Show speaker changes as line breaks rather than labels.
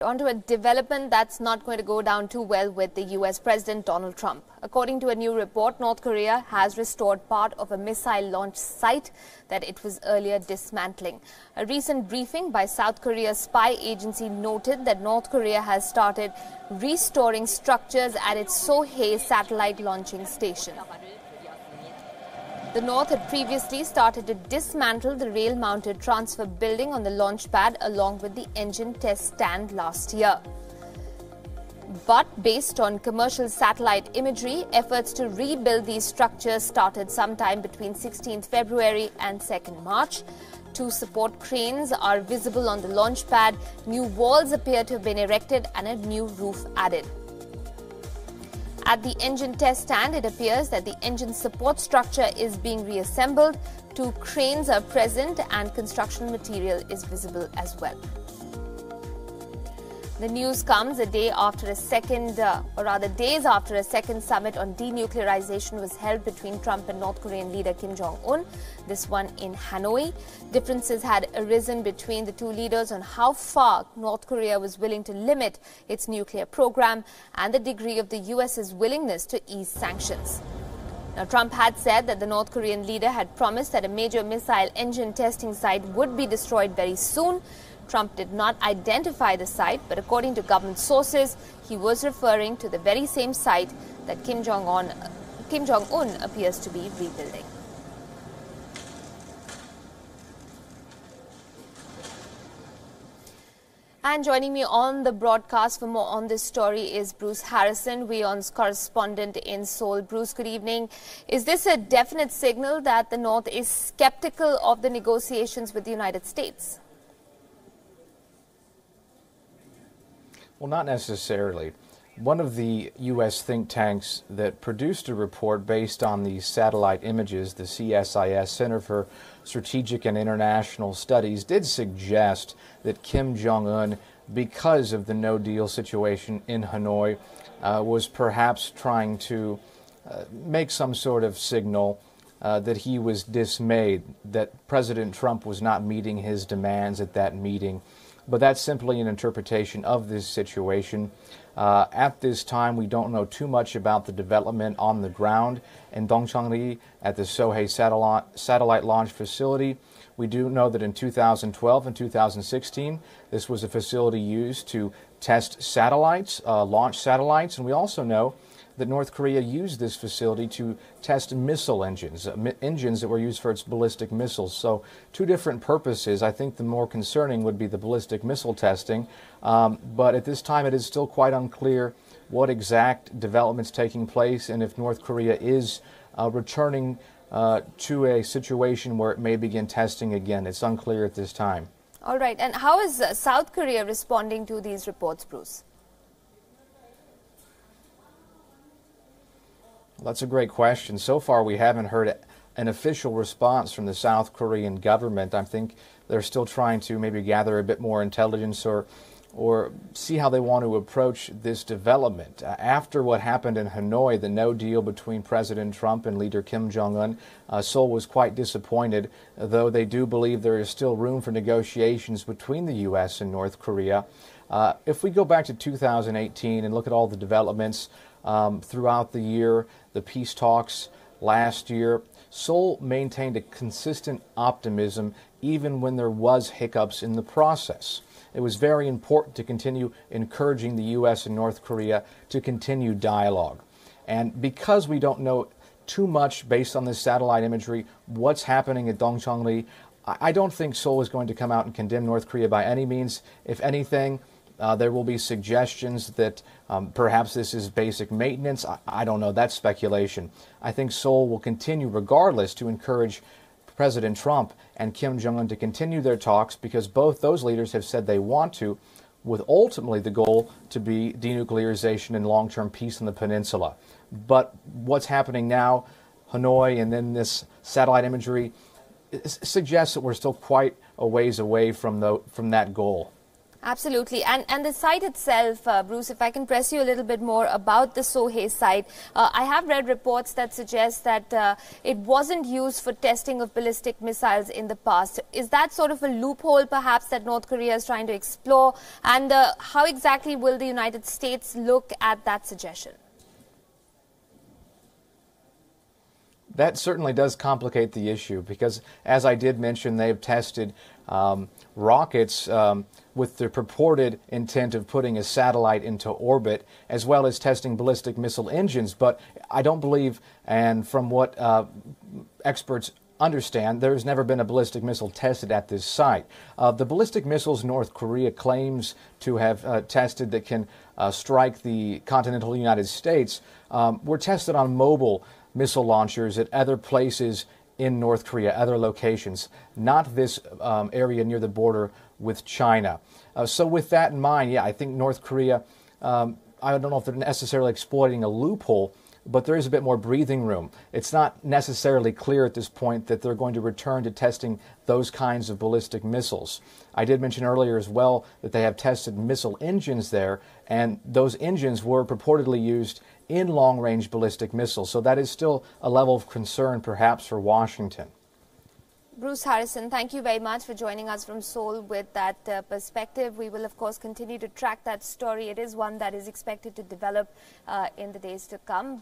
Onto a development that's not going to go down too well with the US President Donald Trump. According to a new report, North Korea has restored part of a missile launch site that it was earlier dismantling. A recent briefing by South Korea's spy agency noted that North Korea has started restoring structures at its Sohae satellite launching station. The North had previously started to dismantle the rail-mounted transfer building on the launch pad along with the engine test stand last year. But based on commercial satellite imagery, efforts to rebuild these structures started sometime between 16th February and 2nd March. Two support cranes are visible on the launch pad, new walls appear to have been erected and a new roof added. At the engine test stand, it appears that the engine support structure is being reassembled. Two cranes are present and construction material is visible as well. The news comes a day after days after a second summit on denuclearization was held between Trump and North Korean leader Kim Jong Un, this one in Hanoi. Differences had arisen between the two leaders on how far North Korea was willing to limit its nuclear program and the degree of the US's willingness to ease sanctions. Now, Trump had said that the North Korean leader had promised that a major missile engine testing site would be destroyed very soon. Trump did not identify the site, but according to government sources, he was referring to the very same site that Kim Jong Un appears to be rebuilding. And joining me on the broadcast for more on this story is Bruce Harrison, Wion's correspondent in Seoul. Bruce, good evening. Is this a definite signal that the North is skeptical of the negotiations with the United States?
Well, not necessarily. One of the U.S. think tanks that produced a report based on these satellite images, the CSIS, Center for Strategic and International Studies, did suggest that Kim Jong Un, because of the no-deal situation in Hanoi, was perhaps trying to make some sort of signal that he was dismayed, that President Trump was not meeting his demands at that meeting. But that's simply an interpretation of this situation. At this time, we don't know too much about the development on the ground in Dongcheongri at the Sohae satellite launch facility. We do know that in 2012 and 2016, this was a facility used to test satellites, launch satellites, and we also know that North Korea used this facility to test missile engines, engines that were used for its ballistic missiles. So two different purposes. I think the more concerning would be the ballistic missile testing. But at this time, it is still quite unclear what exact developments taking place and if North Korea is returning to a situation where it may begin testing again. It's unclear at this time.
All right. And how is South Korea responding to these reports, Bruce?
That's a great question. So far, we haven't heard an official response from the South Korean government. I think they're still trying to maybe gather a bit more intelligence or see how they want to approach this development. After what happened in Hanoi, the no deal between President Trump and leader Kim Jong Un, Seoul was quite disappointed, though they do believe there is still room for negotiations between the U.S. and North Korea. If we go back to 2018 and look at all the developments throughout the year, the peace talks last year, Seoul maintained a consistent optimism even when there was hiccups in the process. It was very important to continue encouraging the U.S. and North Korea to continue dialogue. And because we don't know too much based on this satellite imagery, what's happening at Dongcheongri, I don't think Seoul is going to come out and condemn North Korea by any means. If anything, there will be suggestions that perhaps this is basic maintenance. I don't know. That's speculation. I think Seoul will continue, regardless, to encourage President Trump and Kim Jong Un to continue their talks because both those leaders have said they want to, with ultimately the goal to be denuclearization and long-term peace in the peninsula. But what's happening now, Hanoi and then this satellite imagery, suggests that we're still quite a ways away from that goal.
Absolutely. And the site itself, Bruce, if I can press you a little bit more about the Sohae site, I have read reports that suggest that it wasn't used for testing of ballistic missiles in the past. Is that sort of a loophole, perhaps, that North Korea is trying to explore? And how exactly will the United States look at that suggestion?
That certainly does complicate the issue because, as I did mention, they've tested rockets with the purported intent of putting a satellite into orbit, as well as testing ballistic missile engines. But I don't believe, and from what experts understand, there's never been a ballistic missile tested at this site. The ballistic missiles North Korea claims to have tested that can strike the continental United States were tested on mobile missile launchers at other places in North Korea, other locations, not this area near the border with China. So with that in mind, yeah, I think North Korea, I don't know if they're necessarily exploiting a loophole, but there is a bit more breathing room. It's not necessarily clear at this point that they're going to return to testing those kinds of ballistic missiles. I did mention earlier as well that they have tested missile engines there, and those engines were purportedly used in long-range ballistic missiles. So that is still a level of concern, perhaps, for Washington.
Bruce Harrison, thank you very much for joining us from Seoul with that perspective. We will, of course, continue to track that story. It is one that is expected to develop in the days to come.